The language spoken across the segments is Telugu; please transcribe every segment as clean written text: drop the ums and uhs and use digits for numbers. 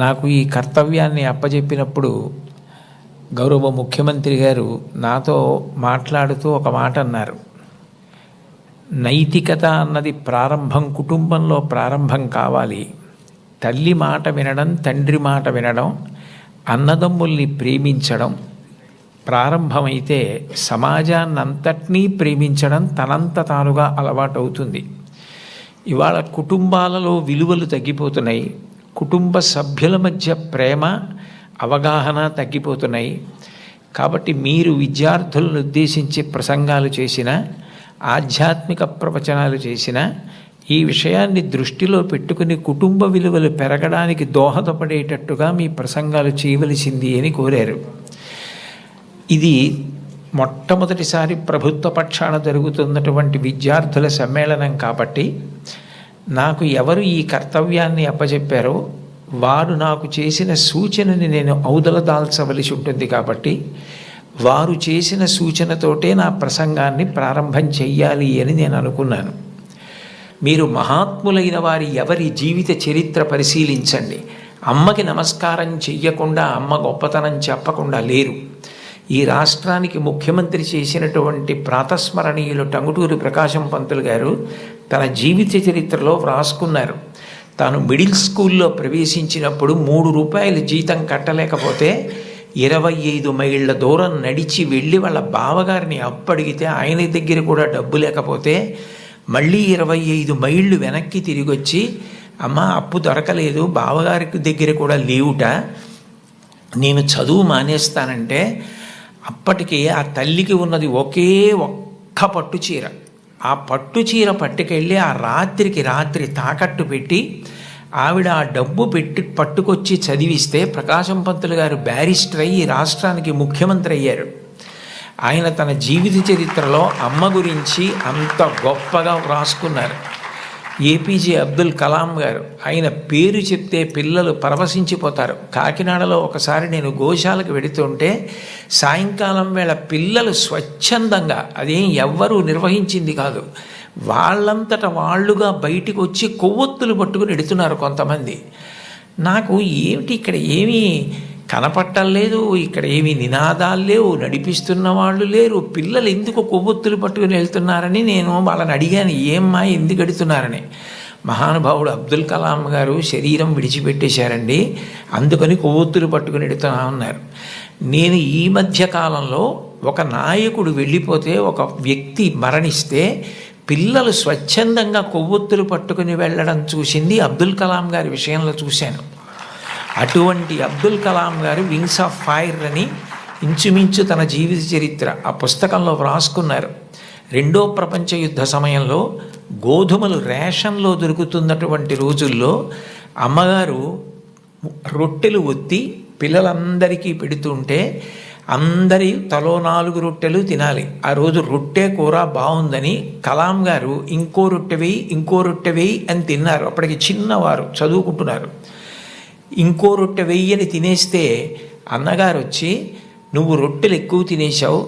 నాకు ఈ కర్తవ్యాన్ని అప్పజెప్పినప్పుడు గౌరవ ముఖ్యమంత్రి గారు నాతో మాట్లాడుతూ ఒక మాట అన్నారు. నైతికత అన్నది ప్రారంభం కుటుంబంలో ప్రారంభం కావాలి. తల్లి మాట వినడం, తండ్రి మాట వినడం, అన్నదమ్ముల్ని ప్రేమించడం ప్రారంభమైతే సమాజాన్నంతటినీ ప్రేమించడం తనంత తానుగా అలవాటవుతుంది. ఇవాళ కుటుంబాలలో విలువలు తగ్గిపోతున్నాయి. కుటుంబ సభ్యుల మధ్య ప్రేమ, అవగాహన తగ్గిపోతున్నాయి. కాబట్టి మీరు విద్యార్థులను ఉద్దేశించి ప్రసంగాలు చేసిన, ఆధ్యాత్మిక ప్రవచనాలు చేసిన ఈ విషయాన్ని దృష్టిలో పెట్టుకుని కుటుంబ విలువలు పెరగడానికి దోహదపడేటట్టుగా మీ ప్రసంగాలు చేయవలసింది అని కోరారు. ఇది మొట్టమొదటిసారి ప్రభుత్వ పక్షాన జరుగుతున్నటువంటి విద్యార్థుల సమ్మేళనం కాబట్టి నాకు ఎవరు ఈ కర్తవ్యాన్ని అప్పచెప్పారో వారు నాకు చేసిన సూచనని నేను ఔదల దాల్చవలసి ఉంటుంది. కాబట్టి వారు చేసిన సూచనతోటే నా ప్రసంగాన్ని ప్రారంభం చెయ్యాలి అని నేను అనుకున్నాను. మీరు మహాత్ములైన వారి ఎవరి జీవిత చరిత్ర పరిశీలించండి. అమ్మకి నమస్కారం చెయ్యకుండా, అమ్మ గొప్పతనం చెప్పకుండా లేరు. ఈ రాష్ట్రానికి ముఖ్యమంత్రి చేసినటువంటి ప్రాతస్మరణీయులు టంగుటూరి ప్రకాశం పంతులు గారు తన జీవిత చరిత్రలో వ్రాసుకున్నారు. తాను మిడిల్ స్కూల్లో ప్రవేశించినప్పుడు 3 రూపాయలు జీతం కట్టలేకపోతే 25 మైళ్ళ దూరం నడిచి వెళ్ళి వాళ్ళ బావగారిని అప్పడిగితే ఆయన దగ్గర కూడా డబ్బు లేకపోతే మళ్ళీ 25 మైళ్ళు వెనక్కి తిరిగి వచ్చి, అమ్మ అప్పు దొరకలేదు, బావగారికి దగ్గర కూడా లేవుట, నేను చదువు మానేస్తానంటే అప్పటికి ఆ తల్లికి ఉన్నది ఒకే ఒక్క పట్టు చీర. ఆ పట్టు చీర పట్టుకెళ్ళి ఆ రాత్రికి రాత్రి తాకట్టు పెట్టి ఆవిడ ఆ డబ్బు పట్టుకొచ్చి చదివిస్తే ప్రకాశం పంతులు గారు బ్యారిస్టర్ అయ్యి రాష్ట్రానికి ముఖ్యమంత్రి అయ్యారు. ఆయన తన జీవిత చరిత్రలో అమ్మ గురించి అంత గొప్పగా వ్రాసుకున్నారు. ఏపీజే అబ్దుల్ కలాం గారు, ఆయన పేరు చెప్తే పిల్లలు పరవశించిపోతారు. కాకినాడలో ఒకసారి నేను గోశాలకు వెడుతుంటే సాయంకాలం వేళ పిల్లలు స్వచ్ఛందంగా, అదేం ఎవ్వరూ నిర్వహించింది కాదు, వాళ్ళంతట వాళ్ళుగా బయటికి వచ్చి కొవ్వొత్తులు పట్టుకుని ఎడుతున్నారు కొంతమంది. నాకు ఏమిటి ఇక్కడ ఏమీ కనపట్టలేదు, ఇక్కడ ఏమీ నినాదాలు లేవు, నడిపిస్తున్న వాళ్ళు లేరు, పిల్లలు ఎందుకు కొవ్వొత్తులు పట్టుకుని వెళ్తున్నారని నేను వాళ్ళని అడిగాను, ఏమ్మా ఎందుకు ఎడుతున్నారని. మహానుభావుడు అబ్దుల్ కలాం గారు శరీరం విడిచిపెట్టేశారండి, అందుకని కొవ్వొత్తులు పట్టుకుని ఎడుతున్నా ఉన్నారు. నేను ఈ మధ్య కాలంలో ఒక నాయకుడు వెళ్ళిపోతే, ఒక వ్యక్తి మరణిస్తే పిల్లలు స్వచ్ఛందంగా కొవ్వొత్తులు పట్టుకుని వెళ్ళడం చూసింది అబ్దుల్ కలాం గారి విషయంలో చూశాను. అటువంటి అబ్దుల్ కలాం గారు వింగ్స్ ఆఫ్ ఫైర్ అని ఇంచుమించు తన జీవిత చరిత్ర ఆ పుస్తకంలో వ్రాసుకున్నారు. 2వ ప్రపంచ యుద్ధ సమయంలో గోధుమలు రేషన్లో దొరుకుతున్నటువంటి రోజుల్లో అమ్మగారు రొట్టెలు ఒత్తి పిల్లలందరికీ పెడుతుంటే అందరి తలో 4 రొట్టెలు తినాలి. ఆ రోజు రొట్టె కూర బాగుందని కలాం గారు ఇంకో రొట్టె వేయి, ఇంకో రొట్టె వేయి అని తిన్నారు. అప్పటికి చిన్నవారు, చదువుకుంటున్నారు. ఇంకో రొట్టె వెయ్యని తినేస్తే అన్నగారు వచ్చి, నువ్వు రొట్టెలు ఎక్కువ తినేశావు,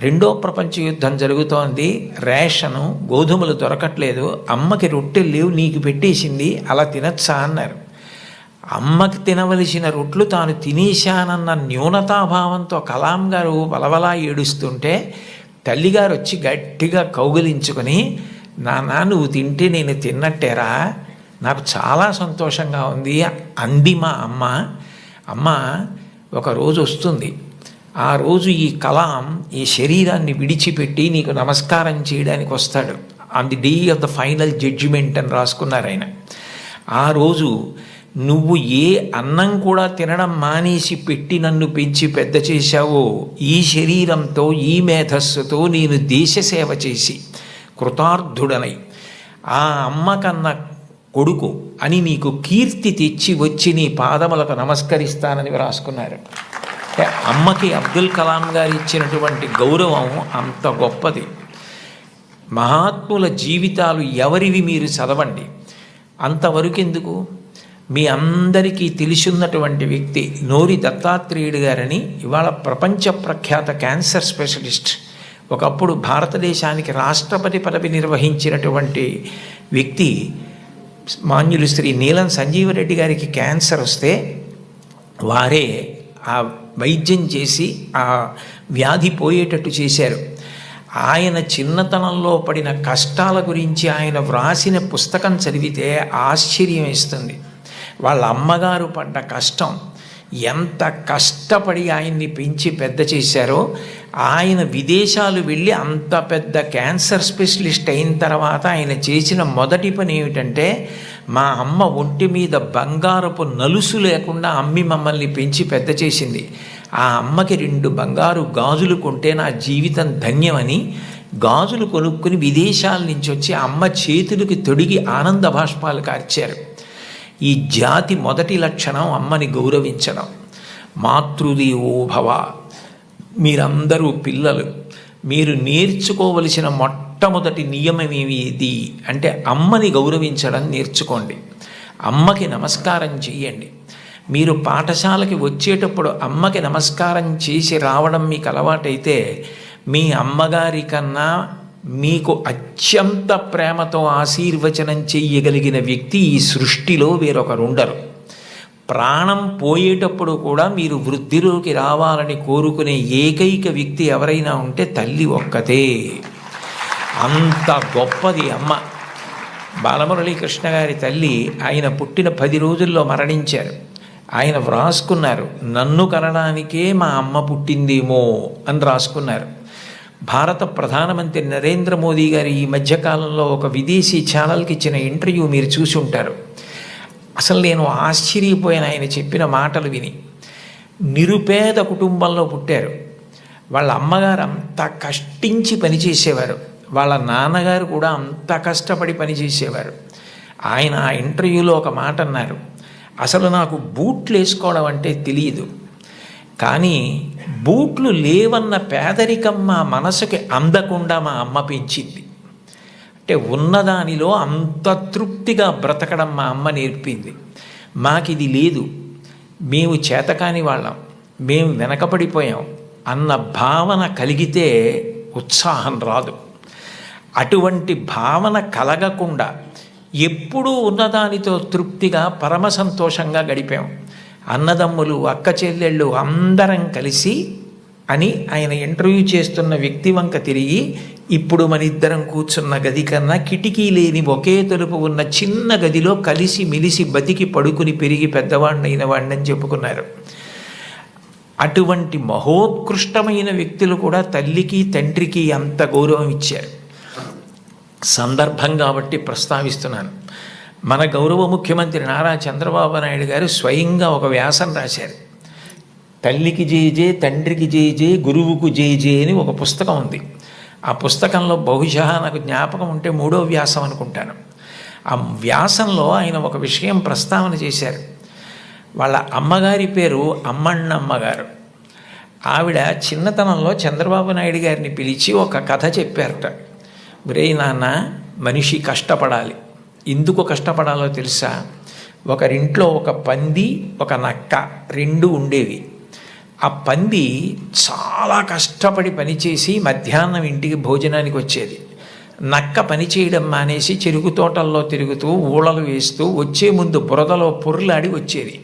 2వ ప్రపంచ యుద్ధం జరుగుతోంది, రేషను గోధుమలు దొరకట్లేదు, అమ్మకి రొట్టెలు లేవు, నీకు పెట్టేసింది, అలా తినచ్చా అన్నారు. అమ్మకి తినవలసిన రొట్లు తాను తినేశానన్న న్యూనతాభావంతో కలాం గారు వలవలా ఏడుస్తుంటే తల్లిగారు వచ్చి గట్టిగా కౌగిలించుకొని, నాన్న నువ్వు తింటే నేను తిన్నట్టేరా, నాకు చాలా సంతోషంగా ఉంది అంది మా అమ్మ. అమ్మ ఒకరోజు వస్తుంది, ఆ రోజు ఈ కలాం ఈ శరీరాన్ని విడిచిపెట్టి నీకు నమస్కారం చేయడానికి వస్తాడు. On the day of the final judgement అని రాసుకున్నారు ఆయన. ఆ రోజు నువ్వు ఏ అన్నం కూడా తినడం మానేసి పెట్టి నన్ను పెంచి పెద్ద చేశావో, ఈ శరీరంతో ఈ మేధస్సుతో నేను దేశ సేవ చేసి కృతార్థుడనై ఆ అమ్మ కన్నా కొడుకు అని నీకు కీర్తి తెచ్చి వచ్చి నీ పాదములకు నమస్కరిస్తానని రాసుకున్నారు. అమ్మకి అబ్దుల్ కలాం గారు ఇచ్చినటువంటి గౌరవం అంత గొప్పది. మహాత్ముల జీవితాలు ఎవరివి మీరు చదవండి. అంతవరకు ఎందుకు, మీ అందరికీ తెలిసిన్నటువంటి వ్యక్తి నోరి దత్తాత్రేయుడు గారని, ఇవాళ ప్రపంచ ప్రఖ్యాత క్యాన్సర్ స్పెషలిస్ట్, ఒకప్పుడు భారతదేశానికి రాష్ట్రపతి పదవి నిర్వహించినటువంటి వ్యక్తి, మాన్యులు శ్రీ నీలం సంజీవరెడ్డి గారికి క్యాన్సర్ వస్తే వారే ఆ వైద్యం చేసి ఆ వ్యాధి పోయేటట్టు చేశారు. ఆయన చిన్నతనంలో పడిన కష్టాల గురించి ఆయన వ్రాసిన పుస్తకం చదివితే ఆశ్చర్యం వేస్తుంది. వాళ్ళ అమ్మగారు పడ్డ కష్టం, ఎంత కష్టపడి ఆయన్ని పెంచి పెద్ద చేశారో. ఆయన విదేశాలు వెళ్ళి అంత పెద్ద క్యాన్సర్ స్పెషలిస్ట్ అయిన తర్వాత ఆయన చేసిన మొదటి పని ఏమిటంటే, మా అమ్మ ఒంటి మీద బంగారపు నలుసు లేకుండా అమ్మి మమ్మల్ని పెంచి పెద్ద చేసింది. ఆ అమ్మకి 2 బంగారు గాజులు కొంటే నా జీవితం ధన్యమని గాజులు కొనుక్కుని విదేశాల నుంచి వచ్చి అమ్మ చేతులకి తొడిగి ఆనంద బాష్పాలు కార్చారు. ఈ జాతి మొదటి లక్షణం అమ్మని గౌరవించడం. మాతృదేవో భవ. మీరందరూ పిల్లలు, మీరు నేర్చుకోవలసిన మొట్టమొదటి నియమం ఏది అంటే అమ్మని గౌరవించడం నేర్చుకోండి. అమ్మకి నమస్కారం చెయ్యండి. మీరు పాఠశాలకి వచ్చేటప్పుడు అమ్మకి నమస్కారం చేసి రావడం మీకు అలవాటైతే, మీ అమ్మగారి కన్నా మీకు అత్యంత ప్రేమతో ఆశీర్వచనం చెయ్యగలిగిన వ్యక్తి ఈ సృష్టిలో వేరొకరుండరు. ప్రాణం పోయేటప్పుడు కూడా మీరు వృద్ధిలోకి రావాలని కోరుకునే ఏకైక వ్యక్తి ఎవరైనా ఉంటే తల్లి ఒక్కతే. అంత గొప్పది అమ్మ. బాలమురళీకృష్ణ గారి తల్లి ఆయన పుట్టిన 10 రోజుల్లో మరణించారు. ఆయన వ్రాసుకున్నారు, నన్ను కనడానికే మా అమ్మ పుట్టిందేమో అని రాసుకున్నారు. భారత ప్రధానమంత్రి నరేంద్ర మోదీ గారు ఈ మధ్యకాలంలో ఒక విదేశీ ఛానల్కి ఇచ్చిన ఇంటర్వ్యూ మీరు చూసి ఉంటారు. అసలు నేను ఆశ్చర్యపోయాను ఆయన చెప్పిన మాటలు విని. నిరుపేద కుటుంబంలో పుట్టారు. వాళ్ళ అమ్మగారు అంత కష్టించి పనిచేసేవారు, వాళ్ళ నాన్నగారు కూడా అంత కష్టపడి పనిచేసేవారు. ఆయన ఆ ఇంటర్వ్యూలో ఒక మాట అన్నారు, అసలు నాకు బూట్లు వేసుకోవడం అంటే తెలియదు, కానీ బూట్లు లేవన్న పేదరికం మా మనసుకి అందకుండా మా అమ్మ పెంచింది. అంటే ఉన్నదానిలో అంత తృప్తిగా బ్రతకడం మా అమ్మ నేర్పింది. మాకిది లేదు, మేము చేతకాని వాళ్ళం, మేము వెనకబడిపోయాం అన్న భావన కలిగితే ఉత్సాహం రాదు. అటువంటి భావన కలగకుండా ఎప్పుడూ ఉన్నదానితో తృప్తిగా పరమ సంతోషంగా గడిపాం. అన్నదమ్ములు, అక్క చెల్లెళ్ళు అందరం కలిసి అని ఆయన ఇంటర్వ్యూ చేస్తున్న వ్యక్తి వంక తిరిగి, ఇప్పుడు మన ఇద్దరం కూర్చున్న గది కన్నా కిటికీ లేని ఒకే తలుపు ఉన్న చిన్న గదిలో కలిసి మెలిసి బతికి పడుకుని పెరిగి పెద్దవాడినైన వాడిని చెప్పుకున్నారు. అటువంటి మహోత్కృష్టమైన వ్యక్తులు కూడా తల్లికి తండ్రికి అంత గౌరవం ఇచ్చారు. సందర్భం కాబట్టి ప్రస్తావిస్తున్నాను. మన గౌరవ ముఖ్యమంత్రి నారా చంద్రబాబు నాయుడు గారు స్వయంగా ఒక వ్యాసం రాశారు. తల్లికి జేజే, తండ్రికి జేజే, గురువుకు జేజే అని ఒక పుస్తకం ఉంది. ఆ పుస్తకంలో బహుశా నాకు జ్ఞాపకం ఉంటే 3వ వ్యాసం అనుకుంటాను. ఆ వ్యాసంలో ఆయన ఒక విషయం ప్రస్తావన చేశారు. వాళ్ళ అమ్మగారి పేరు అమ్మಣ್ಣమ్మ గారు. ఆవిడ చిన్నతనంలో చంద్రబాబు నాయుడు గారిని పిలిచి ఒక కథ చెప్పారట. ఒరే నాన్న, మనిషి కష్టపడాలి. ఎందుకు కష్టపడాలో తెలుసా? ఒకరింట్లో ఒక పంది, ఒక నక్క 2 ఉండేవి. ఆ పంది చాలా కష్టపడి పనిచేసి మధ్యాహ్నం ఇంటికి భోజనానికి వచ్చేది. నక్క పని చేయడం మానేసి చెరుకు తోటల్లో తిరుగుతూ ఊళలు వేస్తూ వచ్చే ముందు బురదలో పొర్లాడి వచ్చేది.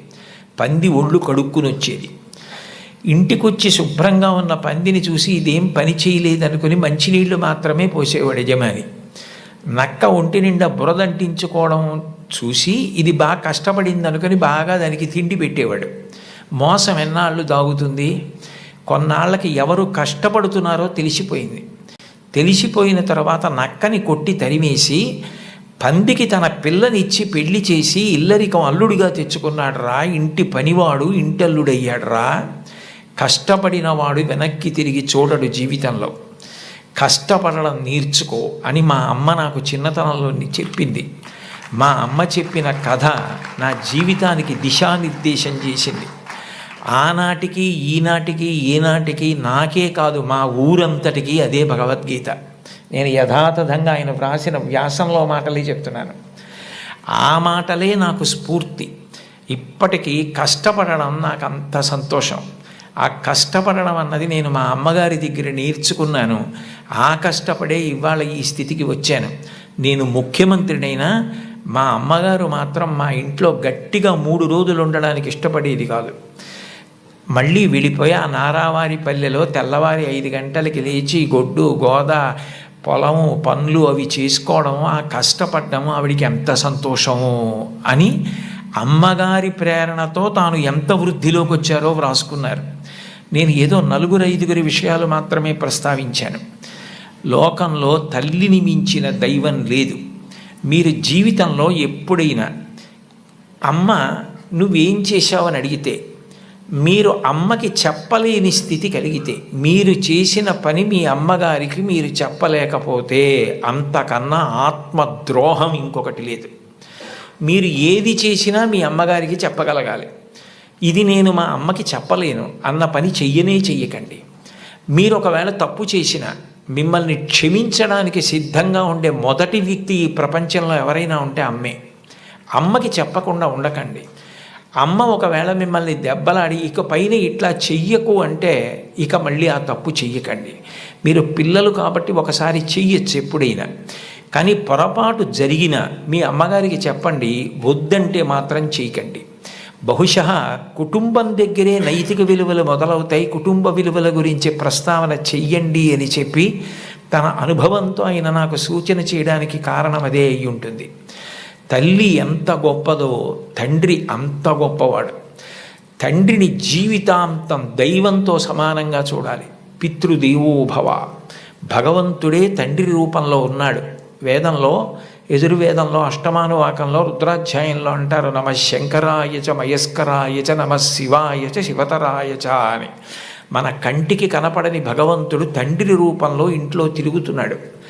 పంది ఒళ్ళు కడుక్కుని వచ్చేది. ఇంటికొచ్చి శుభ్రంగా ఉన్న పందిని చూసి ఇదేం పని చేయలేదనుకుని మంచినీళ్లు మాత్రమే పోసేవాడు యజమాని. నక్క ఒంటి నిండా బురదంటించుకోవడం చూసి ఇది బాగా కష్టపడింది అనుకుని బాగా దానికి తిండి పెట్టేవాడు. మోసం ఎన్నాళ్ళు దాగుతుంది? కొన్నాళ్ళకి ఎవరు కష్టపడుతున్నారో తెలిసిపోయింది. తెలిసిపోయిన తర్వాత నక్కని కొట్టి తరిమేసి పందికి తన పిల్లనిచ్చి పెళ్లి చేసి ఇల్లరికం అల్లుడిగా తెచ్చుకున్నాడు రా. ఇంటి పనివాడు ఇంటల్లుడయ్యాడు రా. కష్టపడినవాడు వెనక్కి తిరిగి చూడడు జీవితంలో. కష్టపడడం నేర్చుకో అని మా అమ్మ నాకు చిన్నతనంలో చెప్పింది. మా అమ్మ చెప్పిన కథ నా జీవితానికి దిశానిర్దేశం చేసింది. ఆనాటికి ఈనాటికి ఏనాటికి నాకే కాదు మా ఊరంతటికి అదే భగవద్గీత. నేను యథాతథంగా ఆయన వ్రాసిన వ్యాసంలో మాటలే చెప్తున్నాను. ఆ మాటలే నాకు స్ఫూర్తి. ఇప్పటికీ కష్టపడడం నాకు అంత సంతోషం. ఆ కష్టపడడం అన్నది నేను మా అమ్మగారి దగ్గర నేర్చుకున్నాను. ఆ కష్టపడే ఇవాళ ఈ స్థితికి వచ్చాను. నేను ముఖ్యమంత్రినైనా మా అమ్మగారు మాత్రం మా ఇంట్లో గట్టిగా 3 రోజులు ఉండడానికి ఇష్టపడేది కాదు. మళ్ళీ వెళ్ళిపోయి ఆ నారావారి పల్లెలో తెల్లవారి 5 గంటలకి లేచి గొడ్డు గోద పొలము పనులు అవి చేసుకోవడం, ఆ కష్టపడ్డము ఆవిడికి ఎంత సంతోషము అని అమ్మగారి ప్రేరణతో తాను ఎంత వృద్ధిలోకి వచ్చారో వ్రాసుకున్నారు. నేను ఏదో 4-5 విషయాలు మాత్రమే ప్రస్తావించాను. లోకంలో తల్లిని మించిన దైవం లేదు. మీరు జీవితంలో ఎప్పుడైనా అమ్మ నువ్వేం చేశావని అడిగితే, మీరు అమ్మకి చెప్పలేని స్థితి కలిగితే, మీరు చేసిన పని మీ అమ్మగారికి మీరు చెప్పలేకపోతే అంతకన్నా ఆత్మద్రోహం ఇంకొకటి లేదు. మీరు ఏది చేసినా మీ అమ్మగారికి చెప్పగలగాలి. ఇది నేను మా అమ్మకి చెప్పలేను అన్న పని చెయ్యకండి. మీరు ఒకవేళ తప్పు చేసినా మిమ్మల్ని క్షమించడానికి సిద్ధంగా ఉండే మొదటి వ్యక్తి ఈ ప్రపంచంలో ఎవరైనా ఉంటే అమ్మే. అమ్మకి చెప్పకుండా ఉండకండి. అమ్మ ఒకవేళ మిమ్మల్ని దెబ్బలాడి ఇక పైన ఇట్లా చెయ్యకు అంటే ఇక మళ్ళీ ఆ తప్పు చెయ్యకండి. మీరు పిల్లలు కాబట్టి ఒకసారి చెయ్యొచ్చు ఎప్పుడైనా, కానీ పొరపాటు జరిగిన మీ అమ్మగారికి చెప్పండి, వద్దంటే మాత్రం చేయకండి. బహుశः కుటుంబం దగ్గరే నైతిక విలువలు మొదలవుతాయి. కుటుంబ విలువల గురించి ప్రస్తావన చెయ్యండి అని చెప్పి తన అనుభవంతో ఆయన నాకు సూచన చేయడానికి కారణం అదే అయి ఉంటుంది. తల్లి ఎంత గొప్పదో తండ్రి అంత గొప్పవాడు. తండ్రిని జీవితాంతం దైవంతో సమానంగా చూడాలి. పితృదేవోభవ, భగవంతుడే తండ్రి రూపంలో ఉన్నాడు. వేదంలో యజుర్వేదంలో అష్టమానువాకంలో రుద్రాధ్యాయంలో అంటారు, నమ శంకరాయచ మయస్కరాయచ నమ శివాయచ శివతరాయచ అని. మన కంటికి కనపడని భగవంతుడు తండ్రి రూపంలో ఇంట్లో తిరుగుతున్నాడు.